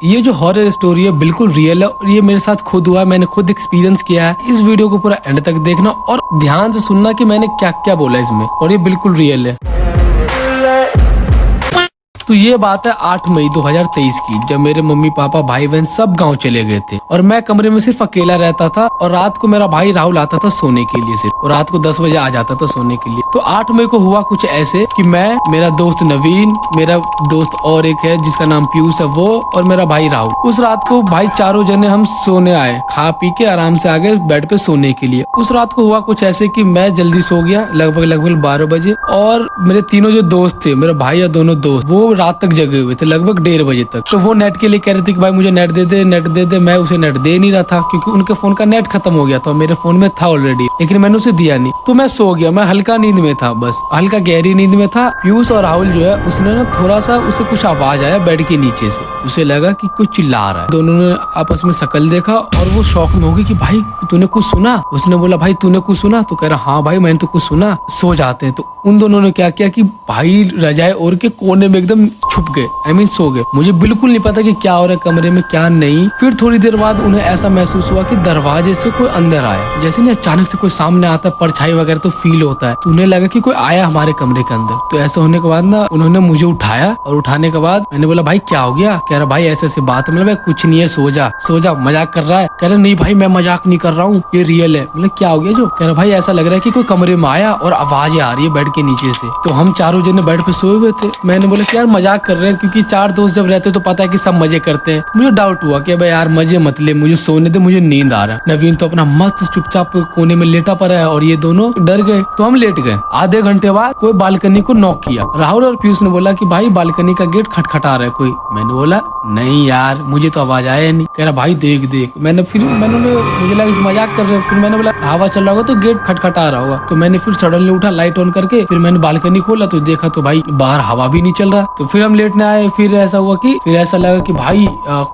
ये जो horror story है बिल्कुल रियल है और ये मेरे साथ खुद हुआ है, मैंने खुद एक्सपीरियंस किया है। इस वीडियो को पूरा एंड तक देखना और ध्यान से सुनना कि मैंने क्या क्या बोला इसमें, और ये बिल्कुल रियल है। तो ये बात है 8 मई 2023 की, जब मेरे मम्मी पापा भाई बहन सब गांव चले गए थे और मैं कमरे में सिर्फ अकेला रहता था। और रात को मेरा भाई राहुल आता था सोने के लिए सिर्फ, और रात को 10 बजे आ जाता था सोने के लिए। तो 8 मई को हुआ कुछ ऐसे कि मैं, मेरा दोस्त नवीन, मेरा दोस्त और एक है जिसका नाम पीयूष है वो, और मेरा भाई राहुल, उस रात को भाई चारों जने हम सोने आए, खा पी के आराम से आ गए बेड पे सोने के लिए। उस रात को हुआ कुछ ऐसे कि मैं जल्दी सो गया लगभग 12 बजे, और मेरे तीनों जो दोस्त थे, मेरा भाई या दोनों दोस्त, वो रात तक जगे हुए थे लगभग 1:30 बजे तक। तो वो नेट के लिए कह रहे थे कि भाई मुझे नेट दे दे। मैं उसे नेट दे नहीं रहा था क्योंकि उनके फोन का नेट खत्म हो गया था, मेरे फोन में था ऑलरेडी, लेकिन मैंने उसे दिया नहीं। तो मैं सो गया, मैं हल्का नींद में था, बस हल्का गहरी नींद में था। पीयूष और राहुल जो है उसने ना थोड़ा सा, उसे कुछ आवाज आया बेड के नीचे से, उसे लगा कि कुछ चिल्ला रहा है। दोनों ने आपस में शकल देखा और वो शौक में हो गई कि भाई तूने कुछ सुना। उसने बोला भाई तूने कुछ सुना? तो कह रहा हाँ भाई मैंने तो कुछ सुना। सो जाते हैं। तो उन दोनों ने क्या किया कि भाई रजाई ओढ़ के कोने में एकदम छुप गए, आई मीन सो गए। मुझे बिल्कुल नहीं पता कि क्या हो रहा है कमरे में क्या नहीं। फिर थोड़ी देर बाद उन्हें ऐसा महसूस हुआ कि दरवाजे से कोई अंदर आया, जैसे नहीं अचानक से कोई सामने आता है, परछाई वगैरह तो फील होता है। तो उन्हें लगा कि कोई आया हमारे कमरे के अंदर। तो ऐसा होने के बाद ना उन्होंने मुझे उठाया, और उठाने के बाद मैंने बोला भाई क्या हो गया? कह रहा भाई ऐसे बात है। मतलब कुछ नहीं है, सो जा, मजाक कर रहा है। कह रहा नहीं भाई मैं मजाक नहीं कर रहा हूँ, ये रियल है। मतलब क्या हो गया जो? कह रहा भाई ऐसा लग रहा है कि कोई कमरे में आया और आवाज आ रही है बेड के नीचे से। तो हम चारों जने बेड पे सोए हुए थे। मैंने बोला कि यार मजाक कर रहे हैं, क्योंकि 4 दोस्त जब रहते तो पता है कि सब मजे करते हैं। मुझे डाउट हुआ कि भाई यार मजे मत ले, मुझे सोने दे, मुझे नींद आ रहा है। नवीन तो अपना मस्त चुपचाप कोने में लेटा पड़ा है और ये दोनों डर गए। तो हम लेट गए। आधे घंटे बाद कोई बालकनी को नॉक किया। राहुल और पीयूष ने बोला कि भाई बालकनी का गेट खटखटा रहा है कोई। मैंने बोला नहीं यार मुझे तो आवाज आया नहीं। कह रहा भाई देख। मुझे लगा मजाक कर रहे। फिर मैंने बोला हवा चल रहा होगा तो गेट खटखटा रहा होगा। तो मैंने फिर सडनली उठा, लाइट ऑन करके फिर मैंने बालकनी खोला तो देखा तो भाई बाहर हवा भी नहीं चल रहा। तो फिर हम लेटने आए। फिर ऐसा हुआ कि फिर ऐसा लगा कि भाई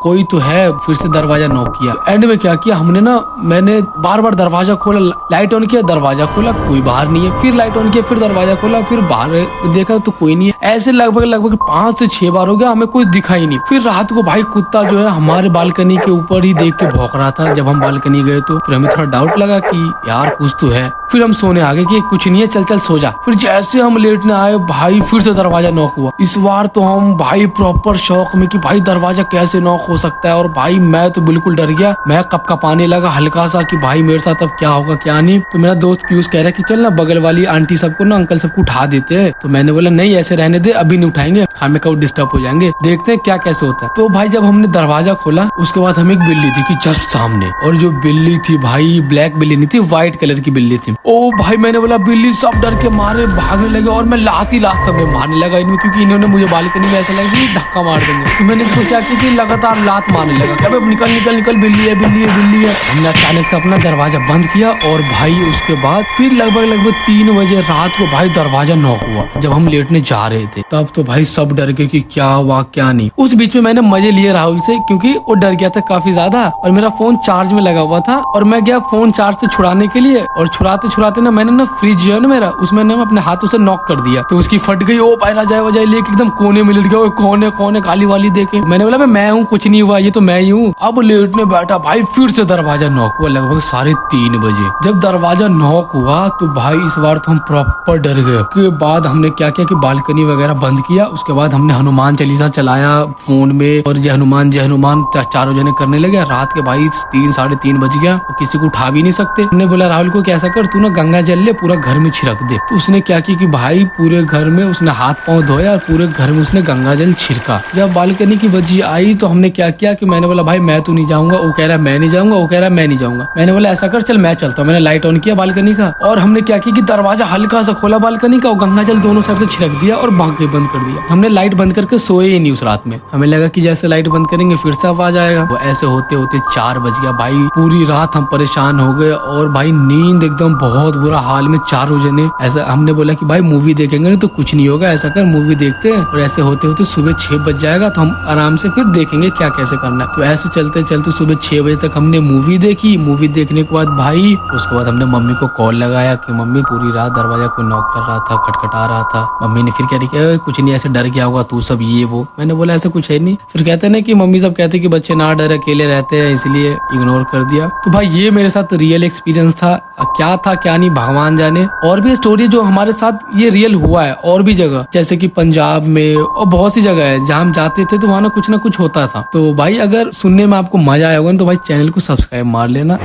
कोई तो है। फिर से दरवाजा नॉक किया। एंड में क्या किया हमने ना, मैंने बार दरवाजा खोला, लाइट ऑन किया, दरवाजा खोला, कोई बाहर नहीं है। फिर लाइट ऑन किया, फिर दरवाजा खोला, फिर बाहर देखा तो कोई नहीं है। ऐसे लगभग 5 से 6 बार हो गया, हमें कुछ दिखाई नहीं। फिर रात को भाई कुत्ता जो है हमारे बालकनी के ऊपर ही देख के भौंक रहा था। जब हम बालकनी गए तो फिर हमें थोड़ा डाउट लगा कि यार कुछ तो है। फिर हम सोने आ गए कि कुछ नहीं है, चल सो जा। फिर जैसे हम लेटने आए भाई फिर से दरवाजा नॉक हुआ। इस बार तो हम भाई प्रॉपर शौक में कि भाई दरवाजा कैसे नॉक हो सकता है। और भाई मैं तो बिल्कुल डर गया, मैं कपकपाने लगा हल्का सा कि भाई मेरे साथ अब क्या होगा क्या नहीं। तो मेरा दोस्त पीयूष कह रहा है कि चल ना बगल वाली आंटी सबको ना, अंकल सबको उठा देते हैं। तो मैंने बोला नहीं ऐसे रहने दे, अभी नहीं उठाएंगे, हमें कब डिस्टर्ब हो जाएंगे, देखते हैं क्या कैसे होता है। तो भाई जब हमने दरवाजा खोला उसके बाद हमें एक बिल्ली थी कि जस्ट सामने, और जो बिल्ली थी भाई ब्लैक बिल्ली नहीं थी, व्हाइट कलर की बिल्ली थी। ओ भाई मैंने बोला बिल्ली, सब डर के मारे भागने लगे और मैं लात सब मारने लगा इनमें, क्योंकि इन्होंने मुझे बालकनी में ऐसा लगा कि धक्का मार देंगे। तो मैंने इसको क्या किया कि लगातार लात मारने लगा, क्या निकल बिल्ली है। हमने अचानक से अपना दरवाजा बंद किया और भाई उसके बाद फिर लगभग 3 बजे रात को भाई दरवाजा नॉक हुआ। जब हम लेटने जा रहे थे तब तो भाई सब डर गए कि क्या हुआ क्या नहीं। उस बीच में मैंने मजे लिए राहुल से, क्योंकि वो डर गया था काफी ज्यादा और मेरा फोन चार्ज में लगा हुआ था। और मैं गया फोन चार्ज से छुड़ाने के लिए, और छुड़ाते ना मैंने ना फ्रिज जो है ना मेरा, उसमें ना अपने हाथों से नॉक कर दिया। तो उसकी फट गई। ओ भाई रजाई वजाई लेके एकदम कोने में लेट गया। कौन काली वाली देखे। मैंने बोला मैं हूँ, कुछ नहीं हुआ, ये तो मैं ही हूँ। अब लेटने बैठा भाई फिर से दरवाजा नॉक हुआ लगभग 3:30 बजे। जब दरवाजा नॉक हुआ तो भाई इस बार तो हम प्रॉपर डर गए। उसके बाद हमने क्या किया कि बालकनी वगैरह बंद किया। उसके बाद हमने हनुमान चालीसा चलाया फोन में, और जय हनुमान चारों जने करने लगे। रात के भाई 3-3:30 बज गया, किसी को उठा भी नहीं सकते। हमने बोला राहुल को कैसा कर, तू ना गंगा जल ले, पूरा घर में छिड़क दे। तो उसने क्या किया कि भाई पूरे घर में उसने हाथ पांव धोया और पूरे घर में उसने गंगा जल छिड़का। जब बालकनी की बजी आई तो हमने क्या किया कि मैंने बोला भाई मैं तो नहीं जाऊंगा। वो कह रहा है मैं नहीं जाऊंगा, वो कह रहा है मैं नहीं जाऊंगा। मैंने बोला ऐसा कर चल मैं चलता हूँ। मैंने लाइट ऑन किया बालकनी का, और हमने क्या किया कि दरवाजा हल्का सा खोला बालकनी का, और गंगा जल दोनों साइड से छिड़क दिया और भाग के बंद कर दिया। हमने लाइट बंद करके सोए ही नहीं उस रात में। हमें लगा कि जैसे लाइट बंद करेंगे फिर से आवाज आएगा। वो ऐसे होते होते 4 बज गया भाई। पूरी रात हम परेशान हो गए और भाई नींद एकदम बहुत बुरा हाल में चारों जने। ऐसा हमने बोला कि भाई मूवी देखेंगे ना तो कुछ नहीं होगा, ऐसा कर मूवी देखते हैं। और ऐसे होते होते सुबह 6 बज जाएगा, तो हम आराम से फिर देखेंगे क्या कैसे करना है। तो ऐसे चलते चलते सुबह 6 बजे तक हमने मूवी देखी। मूवी देखने के बाद भाई उसके बाद हमने मम्मी को कॉल लगाया कि मम्मी पूरी रात दरवाजा कोई नॉक कर रहा था, खटखटा रहा था। मम्मी ने फिर कह रही कि कुछ नहीं, ऐसे डर गया होगा तू, सब ये वो। मैंने बोला ऐसा कुछ है नहीं। फिर कहते ना कि मम्मी सब कहते कि बच्चे ना डर, अकेले रहते हैं, इसलिए इग्नोर कर दिया। तो भाई ये मेरे साथ रियल एक्सपीरियंस था। क्या था क्या नहीं भगवान जाने। और भी स्टोरी जो हमारे साथ ये रियल हुआ है और भी जगह, जैसे कि पंजाब में और बहुत सी जगह है जहाँ हम जाते थे तो वहाँ ना कुछ होता था। तो भाई अगर सुनने में आपको मजा आया होगा तो भाई चैनल को सब्सक्राइब मार लेना।